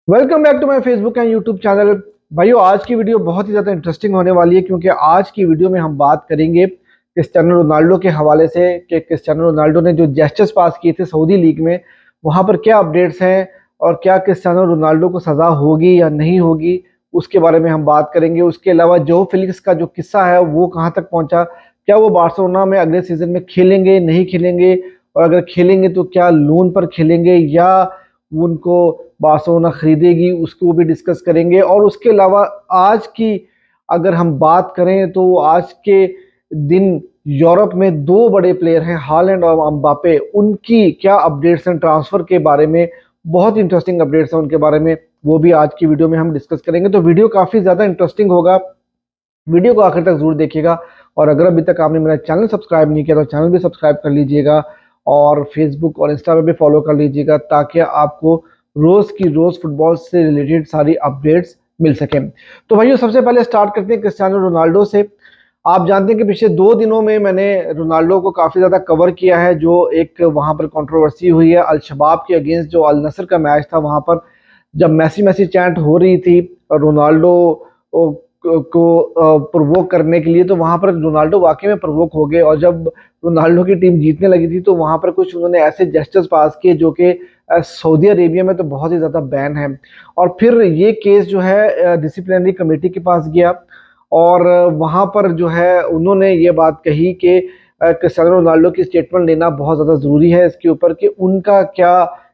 Welcome back to my Facebook and YouTube channel. भाइयों, आज की वीडियो बहुत ही ज़्यादा इंटरेस्टिंग होने वाली है क्योंकि आज की वीडियो में हम बात करेंगे क्रिस्टियानो रोनाल्डो के हवाले से कि क्रिस्टियानो रोनाल्डो ने जो जेस्चर्स पास किए थे सऊदी लीग में, वहां पर क्या अपडेट्स हैं और क्या क्रिस्टियानो रोनाल्डो को सज़ा होगी या नहीं होगी, उसके बारे में हम बात करेंगे। उसके अलावा जो फिलिक्स का जो किस्सा है वो कहाँ तक पहुंचा, क्या वो बार्सिलोना में अगले सीजन में खेलेंगे नहीं खेलेंगे, और अगर खेलेंगे तो क्या लोन पर खेलेंगे या उनको बार्सिलोना खरीदेगी, उसको भी डिस्कस करेंगे। और उसके अलावा आज की अगर हम बात करें तो आज के दिन यूरोप में दो बड़े प्लेयर हैं, हालैंड और एम्बापे, उनकी क्या अपडेट्स हैं ट्रांसफर के बारे में। बहुत इंटरेस्टिंग अपडेट्स हैं उनके बारे में, वो भी आज की वीडियो में हम डिस्कस करेंगे। तो वीडियो काफी ज्यादा इंटरेस्टिंग होगा, वीडियो को आखिर तक जरूर देखिएगा। और अगर अभी तक आपने मेरा चैनल सब्सक्राइब नहीं किया तो चैनल भी सब्सक्राइब कर लीजिएगा और फेसबुक और इंस्टा पे भी फॉलो कर लीजिएगा ताकि आपको रोज की रोज फुटबॉल से रिलेटेड सारी अपडेट्स मिल सकें। तो भाइयों, सबसे पहले स्टार्ट करते हैं क्रिस्टियानो रोनाल्डो से। आप जानते हैं कि पिछले 2 दिनों में मैंने रोनाल्डो को काफी ज्यादा कवर किया है। जो एक वहां पर कंट्रोवर्सी हुई है अल शबाब के अगेंस्ट, जो अल नसर का मैच था, वहां पर जब मैसी मैसी चैंट हो रही थी रोनाल्डो को प्रवोक करने के लिए, तो वहां पर रोनाल्डो वाकई में प्रवोक हो गए। और जब रोनाल्डो की टीम जीतने लगी थी तो वहां पर कुछ उन्होंने ऐसे जेस्चर्स पास किए जो कि सऊदी अरेबिया में तो बहुत ही ज्यादा बैन है। और फिर ये केस जो है डिसिप्लिनरी कमेटी के पास गया और वहां पर जो है उन्होंने ये बात कही कि क्रिस्टियानो रोनाल्डो की स्टेटमेंट लेना बहुत ज्यादा जरूरी है इसके ऊपर कि उनका क्या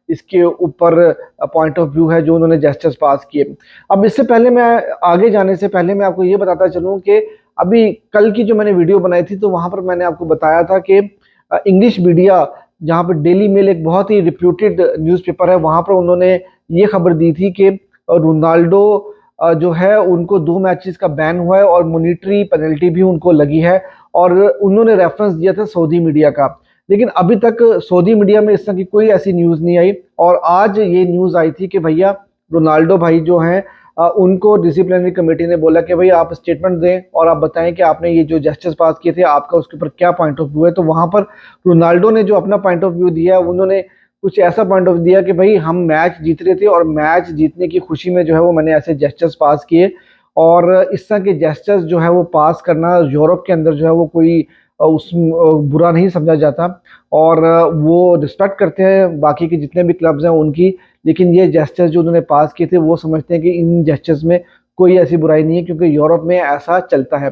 इसके ऊपर पॉइंट ऑफ व्यू है जो उन्होंने जेस्चर्स पास किए। अब इससे पहले मैं आगे जाने से पहले मैं आपको ये बताता चलूं कि अभी कल की जो मैंने वीडियो बनाई थी तो वहां पर मैंने आपको बताया था कि इंग्लिश मीडिया, जहां पर डेली मेल एक बहुत ही रिप्यूटेड न्यूज़पेपर है, वहां पर उन्होंने ये खबर दी थी कि रोनाल्डो जो है उनको 2 मैचेस का बैन हुआ है और मॉनिटरी पेनल्टी भी उनको लगी है। और उन्होंने रेफरेंस दिया था सऊदी मीडिया का, लेकिन अभी तक सऊदी मीडिया में इस तरह की कोई ऐसी न्यूज़ नहीं आई। और आज ये न्यूज़ आई थी कि भैया रोनाल्डो भाई जो हैं उनको डिसिप्लिनरी कमेटी ने बोला कि भाई आप स्टेटमेंट दें और आप बताएं कि आपने ये जो जेस्चर्स पास किए थे आपका उसके ऊपर क्या पॉइंट ऑफ व्यू है। तो वहां पर रोनाल्डो ने जो अपना पॉइंट ऑफ व्यू दिया, उन्होंने कुछ ऐसा पॉइंट ऑफ दिया कि भाई हम मैच जीत रहे थे और मैच जीतने की खुशी में जो है वो मैंने ऐसे जेस्चर्स पास किए। और इस तरह के जेस्चर्स जो है वो पास करना यूरोप के अंदर जो है वो कोई बुरा नहीं समझा जाता। और वो रिस्पेक्ट करते हैं बाकी के जितने भी क्लब्स हैं उनकी, लेकिन ये जेस्चर्स जो उन्होंने पास किए थे वो समझते हैं कि इन जेस्चर्स में कोई ऐसी बुराई नहीं है क्योंकि यूरोप में ऐसा चलता है।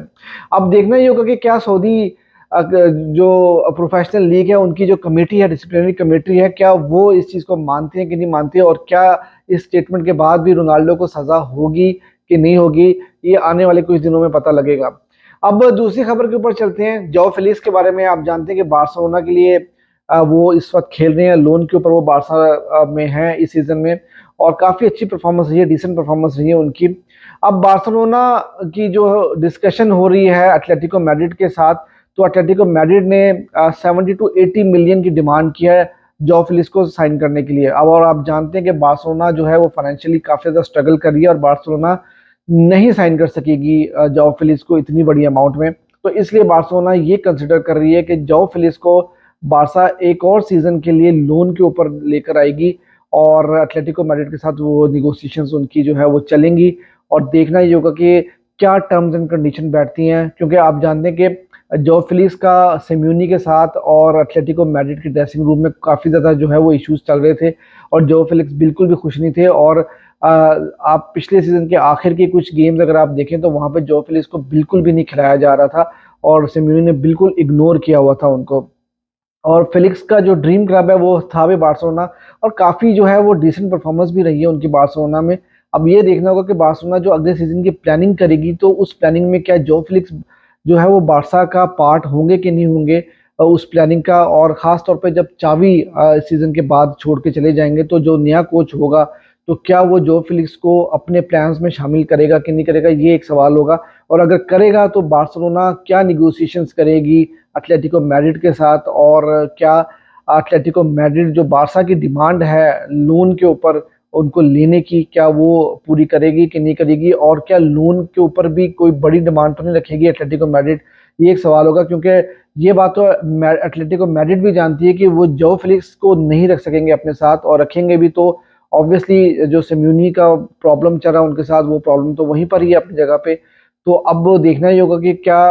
अब देखना ये होगा कि क्या सऊदी जो प्रोफेशनल लीग है उनकी जो कमेटी है, डिसिप्लिनरी कमेटी है, क्या वो इस चीज़ को मानते हैं कि नहीं मानते हैं, और क्या इस स्टेटमेंट के बाद भी रोनाल्डो को सज़ा होगी कि नहीं होगी, ये आने वाले कुछ दिनों में पता लगेगा। अब दूसरी खबर के ऊपर चलते हैं। जो फिलिक्स के बारे में आप जानते हैं कि बार्सिलोना के लिए वो इस वक्त खेल रहे हैं, लोन के ऊपर वो बार्सा में हैं इस सीजन में, और काफ़ी अच्छी परफॉर्मेंस रही है, डिसेंट परफॉर्मेंस रही है उनकी। अब बार्सिलोना की जो डिस्कशन हो रही है एटलेटिको मैड्रिड के साथ, तो एटलेटिको मैड्रिड ने 70 to 80 मिलियन की डिमांड किया है जॉ फिलिक्स को साइन करने के लिए। अब और आप जानते हैं कि बार्सिलोना जो है वो फाइनेंशियली काफ़ी ज़्यादा स्ट्रगल कर रही है और बार्सिलोना नहीं साइन कर सकेगी जॉ फिलिक्स को इतनी बड़ी अमाउंट में। तो इसलिए बार्सिलोना ये कंसिडर कर रही है कि जॉ फिलिक्स को बारसा एक और सीजन के लिए लोन के ऊपर लेकर आएगी और एटलेटिको मैड्रिड के साथ वो निगोशिएशंस उनकी जो है वो चलेंगी। और देखना ये होगा कि क्या टर्म्स एंड कंडीशन बैठती हैं, क्योंकि आप जानते हैं कि जो फिलिक्स का सिम्यूनी के साथ और एटलेटिको मैड्रिड के ड्रेसिंग रूम में काफ़ी ज़्यादा जो है वो इश्यूज चल रहे थे और जो फिलिक्स बिल्कुल भी खुश नहीं थे। और आप पिछले सीजन के आखिर के कुछ गेम्स अगर आप देखें तो वहां पे जो फिलिक्स को बिल्कुल भी नहीं खिलाया जा रहा था और सिम्यूनी ने बिल्कुल इग्नोर किया हुआ था उनको। और फिलिक्स का जो ड्रीम क्लब है वो था भी बार्सिलोना, और काफ़ी जो है वो डिसेंट परफॉर्मेंस भी रही है उनकी बार्सिलोना में। अब ये देखना होगा कि बार्सिलोना जो अगले सीजन की प्लानिंग करेगी तो उस प्लानिंग में क्या जो फिलिक्स जो है वो बारसा का पार्ट होंगे कि नहीं होंगे उस प्लानिंग का। और ख़ास तौर पे जब चावी इस सीज़न के बाद छोड़ के चले जाएंगे तो जो नया कोच होगा तो क्या वो जो फिलिक्स को अपने प्लान्स में शामिल करेगा कि नहीं करेगा, ये एक सवाल होगा। और अगर करेगा तो बार्सिलोना क्या निगोशिएशंस करेगी एटलेटिको मैड्रिड के साथ, और क्या एटलेटिको मैड्रिड जो बारसा की डिमांड है लोन के ऊपर उनको लेने की, क्या वो पूरी करेगी कि नहीं करेगी, और क्या लोन के ऊपर भी कोई बड़ी डिमांड तो नहीं रखेगी एटलेटिको मैड्रिड, ये एक सवाल होगा। क्योंकि ये बात तो एटलेटिको मैड्रिड भी जानती है कि वो जो फिलिक्स को नहीं रख सकेंगे अपने साथ, और रखेंगे भी तो ऑब्वियसली जो सिम्यूनी का प्रॉब्लम चल रहा है उनके साथ, वो प्रॉब्लम तो वहीं पर ही है अपनी जगह पे। तो अब देखना ही होगा कि क्या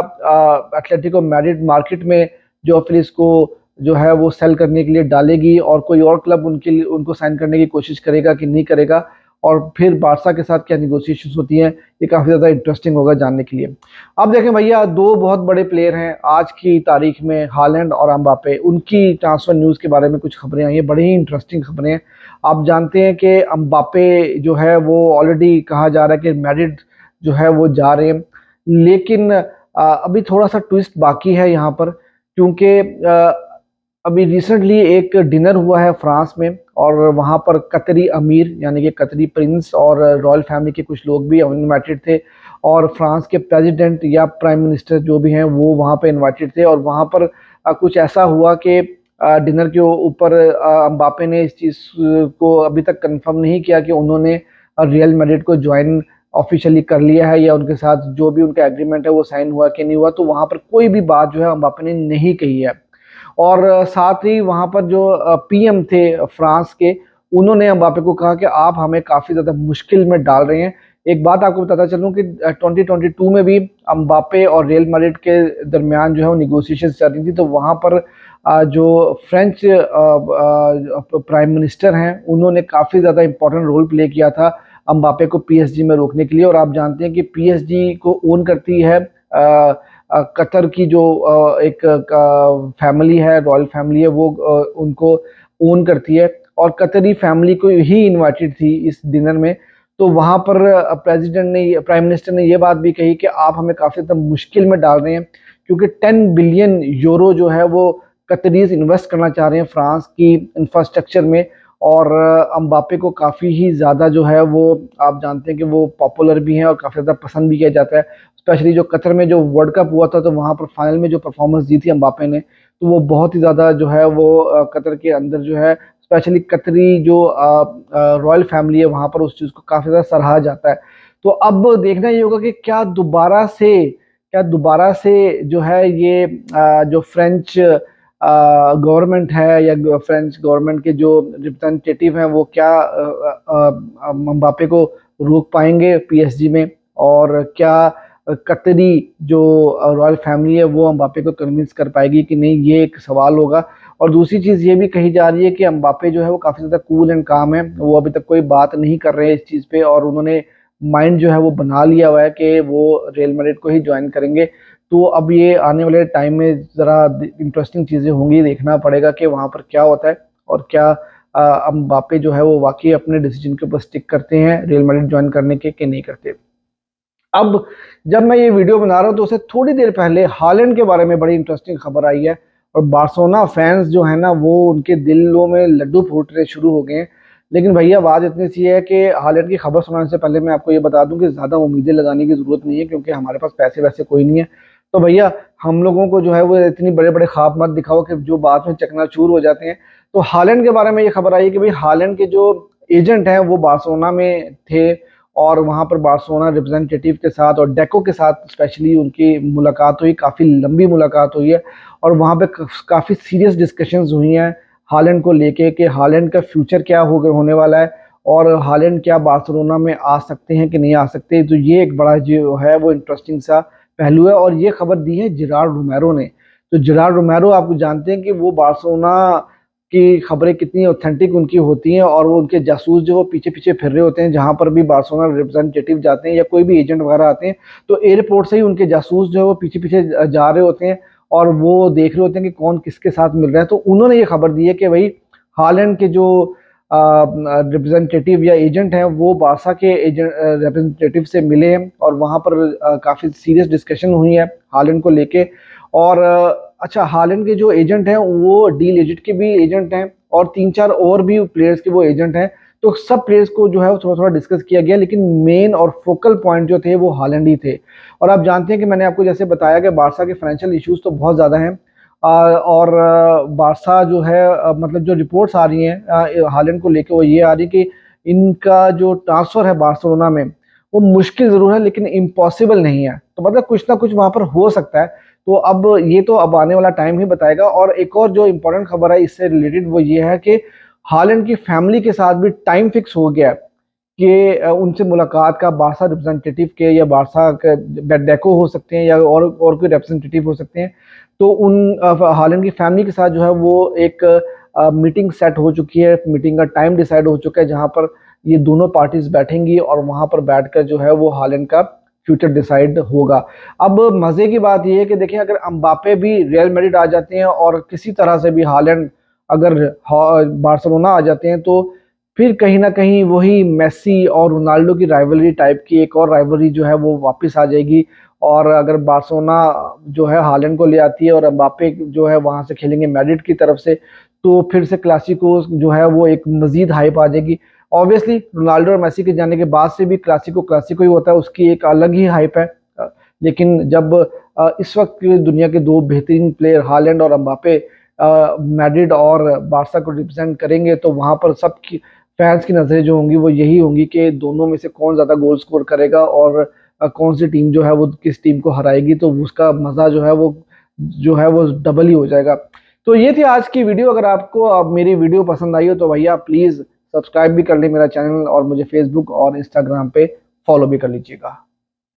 एटलेटिको मैड्रिड मार्केट में जो फिलिस को जो है वो सेल करने के लिए डालेगी, और कोई और क्लब उनके लिए उनको साइन करने की कोशिश करेगा कि नहीं करेगा, और फिर बारसा के साथ क्या निगोशिएशंस होती हैं, ये काफ़ी ज़्यादा इंटरेस्टिंग होगा जानने के लिए। अब देखें भैया, दो बहुत बड़े प्लेयर हैं आज की तारीख में, हालैंड और एम्बापे। उनकी ट्रांसफर न्यूज़ के बारे में कुछ खबरें आई हैं, बड़ी ही इंटरेस्टिंग खबरें हैं। आप जानते हैं कि एम्बापे जो है वो ऑलरेडी कहा जा रहा है कि मैड्रिड जो है वो जा रहे हैं, लेकिन अभी थोड़ा सा ट्विस्ट बाकी है यहाँ पर, क्योंकि अभी रिसेंटली एक डिनर हुआ है फ्रांस में, और वहाँ पर कतरी अमीर यानी कि कतरी प्रिंस और रॉयल फैमिली के कुछ लोग भी इन्वाइटेड थे, और फ्रांस के प्रेसिडेंट या प्राइम मिनिस्टर जो भी हैं वो वहाँ पे इन्वाइटेड थे। और वहाँ पर कुछ ऐसा हुआ कि डिनर के ऊपर एम्बापे ने इस चीज़ को अभी तक कंफर्म नहीं किया कि उन्होंने रियल मैड्रिड को ज्वाइन ऑफिशियली कर लिया है, या उनके साथ जो भी उनका एग्रीमेंट है वो साइन हुआ कि नहीं हुआ। तो वहाँ पर कोई भी बात जो है एम्बापे ने नहीं कही है। और साथ ही वहाँ पर जो पीएम थे फ्रांस के, उन्होंने एम्बापे को कहा कि आप हमें काफ़ी ज़्यादा मुश्किल में डाल रहे हैं। एक बात आपको बताता चलूँ कि 2022 में भी एम्बापे और रियल मैड्रिड के दरमियान जो है वो निगोशिएशन चल रही थी, तो वहाँ पर जो फ्रेंच प्राइम मिनिस्टर हैं उन्होंने काफ़ी ज़्यादा इंपॉर्टेंट रोल प्ले किया था एम्बापे को पीएसजी में रोकने के लिए। और आप जानते हैं कि पीएसजी को ओन करती है कतर की जो एक फैमिली है, रॉयल फैमिली है, वो उनको ओन करती है, और कतरी फैमिली को ही इनवाइटेड थी इस डिनर में। तो वहाँ पर प्रेसिडेंट ने, प्राइम मिनिस्टर ने ये बात भी कही कि आप हमें काफ़ी ज़्यादा मुश्किल में डाल रहे हैं, क्योंकि 10 बिलियन यूरो जो है वो कतरीज इन्वेस्ट करना चाह रहे हैं फ्रांस की इंफ्रास्ट्रक्चर में। और एम्बापे को काफ़ी ही ज़्यादा जो है वो, आप जानते हैं कि वो पॉपुलर भी हैं और काफ़ी ज़्यादा पसंद भी किया जाता है। स्पेशली जो कतर में जो वर्ल्ड कप हुआ था, तो वहाँ पर फाइनल में जो परफॉर्मेंस दी थी एम्बापे ने, तो वो बहुत ही ज़्यादा जो है वो कतर के अंदर जो है, स्पेशली कतरी जो रॉयल फैमिली है वहाँ पर उस चीज़ को काफ़ी ज़्यादा सराहा जाता है। तो अब देखना ये होगा कि क्या दोबारा से जो है ये जो फ्रेंच गवर्नमेंट है, या फ्रेंच गवर्नमेंट के जो रिप्रेजेंटेटिव हैं, वो क्या एम्बापे को रोक पाएंगे पीएसजी में, और क्या कतरी जो रॉयल फैमिली है वो एम्बापे को कन्विंस कर पाएगी कि नहीं, ये एक सवाल होगा। और दूसरी चीज़ ये भी कही जा रही है कि एम्बापे जो है वो काफ़ी ज़्यादा कूल एंड काम है, वो अभी तक कोई बात नहीं कर रहे हैं इस चीज़ पे, और उन्होंने माइंड जो है वो बना लिया हुआ है कि वो रियल मैड्रिड को ही ज्वाइन करेंगे। तो अब ये आने वाले टाइम में ज़रा इंटरेस्टिंग चीज़ें होंगी, देखना पड़ेगा कि वहाँ पर क्या होता है, और क्या एम्बापे जो है वो वाकई अपने डिसीजन के ऊपर स्टिक करते हैं रियल मैड्रिड ज्वाइन करने के कि नहीं करते। अब जब मैं ये वीडियो बना रहा हूँ तो उससे थोड़ी देर पहले हालैंड के बारे में बड़ी इंटरेस्टिंग खबर आई है, और बार्सिलोना फैंस जो है ना वो उनके दिलों में लड्डू फूटने शुरू हो गए हैं। लेकिन भैया बात इतनी सी है कि हालैंड की खबर सुनाने से पहले मैं आपको ये बता दूं कि ज़्यादा उम्मीदें लगाने की ज़रूरत नहीं है, क्योंकि हमारे पास पैसे वैसे कोई नहीं है। तो भैया हम लोगों को जो है वो इतनी बड़े बड़े ख्वाब मत दिखाओ कि जो बाद में चकनाचूर हो जाते हैं। तो हालैंड के बारे में ये खबर आई है कि भाई हालैंड के जो एजेंट हैं वो बार्सिलोना में थे, और वहाँ पर बार्सिलोना रिप्रेजेंटेटिव के साथ और डेको के साथ स्पेशली उनकी मुलाकात हुई, काफ़ी लंबी मुलाकात हुई है, और वहाँ पे काफ़ी सीरियस डिस्कशंस हुई हैं हालैंड को लेके कि हालैंड का फ्यूचर क्या होने वाला है, और हालैंड क्या बार्सिलोना में आ सकते हैं कि नहीं आ सकते। तो ये एक बड़ा जो है वो इंटरेस्टिंग सा पहलू है, और ये खबर दी है जिरार्ड रोमेरो ने। तो जिरार्ड रोमेरो आपको जानते हैं कि वो बार्सिलोना की खबरें कितनी ऑथेंटिक उनकी होती हैं, और वो उनके जासूस जो वो पीछे पीछे फिर रहे होते हैं, जहां पर भी बार्सिलोना रिप्रेजेंटेटिव जाते हैं या कोई भी एजेंट वगैरह आते हैं, तो एयरपोर्ट से ही उनके जासूस जो है वो पीछे पीछे जा रहे होते हैं, और वो देख रहे होते हैं कि कौन किसके साथ मिल रहा है। तो उन्होंने ये खबर दी है कि भाई हालैंड के जो रिप्रेजेंटेटिव या एजेंट हैं वो बारसा के एजेंट रिप्रेजेंटेटिव से मिले हैं, और वहाँ पर काफ़ी सीरियस डिस्कशन हुई है हालैंड को लेके। और अच्छा, हालैंड के जो एजेंट हैं वो डील एजेंट के भी एजेंट हैं, और 3-4 और भी प्लेयर्स के वो एजेंट हैं। तो सब प्लेयर्स को जो है वो थोड़ा थोड़ा डिस्कस किया गया, लेकिन मेन और फोकल पॉइंट जो थे वो हालैंड ही थे। और आप जानते हैं कि मैंने आपको जैसे बताया कि बारसा के फाइनेंशियल इश्यूज तो बहुत ज़्यादा हैं, और बारसा जो है मतलब जो रिपोर्ट्स आ रही हैं हालैंड को लेके वो ये आ रही है कि इनका जो ट्रांसफ़र है बार्सिलोना में वो मुश्किल ज़रूर है, लेकिन इम्पॉसिबल नहीं है। तो मतलब कुछ ना कुछ वहाँ पर हो सकता है। तो अब ये तो अब आने वाला टाइम ही बताएगा। और एक और जो इम्पोर्टेंट खबर है इससे रिलेटेड वो ये है कि हालैंड की फैमिली के साथ भी टाइम फिक्स हो गया है कि उनसे मुलाकात का बारसा रिप्रेजेंटेटिव के या बारसा के डेको हो सकते हैं या और कोई रिप्रेजेंटेटिव हो सकते हैं। तो उन हालैंड की फैमिली के साथ जो है वो एक मीटिंग सेट हो चुकी है, मीटिंग का टाइम डिसाइड हो चुका है जहां पर ये दोनों पार्टीज बैठेंगी और वहां पर बैठकर जो है वो हालैंड का फ्यूचर डिसाइड होगा। अब मजे की बात यह है कि देखिए अगर अम्बापे भी रियल मैड्रिड आ जाते हैं और किसी तरह से भी हालैंड अगर बार्सिलोना आ जाते हैं तो फिर कहीं ना कहीं वही मेसी और रोनाल्डो की राइवलरी टाइप की एक और राइवलरी जो है वो वापस आ जाएगी। और अगर बार्सिलोना जो है हालैंड को ले आती है और एम्बापे जो है वहां से खेलेंगे मैड्रिड की तरफ से, तो फिर से क्लासिको जो है वो एक मजीद हाइप आ जाएगी। ऑब्वियसली रोनाल्डो और मेसी के जाने के बाद से भी क्लासिको क्लासिको ही होता है, उसकी एक अलग ही हाइप है। लेकिन जब इस वक्त की दुनिया के दो बेहतरीन प्लेयर हालैंड और एम्बापे मैड्रिड और बारसा को रिप्रेजेंट करेंगे तो वहां पर सबकी फैंस की नजरें जो होंगी वो यही होंगी कि दोनों में से कौन ज्यादा गोल स्कोर करेगा और कौन सी टीम जो है वो किस टीम को हराएगी, तो उसका मजा जो है वो डबल ही हो जाएगा। तो ये थी आज की वीडियो। अगर आपको अब मेरी वीडियो पसंद आई हो तो भैया प्लीज सब्सक्राइब भी कर ले मेरा चैनल और मुझे फेसबुक और इंस्टाग्राम पे फॉलो भी कर लीजिएगा।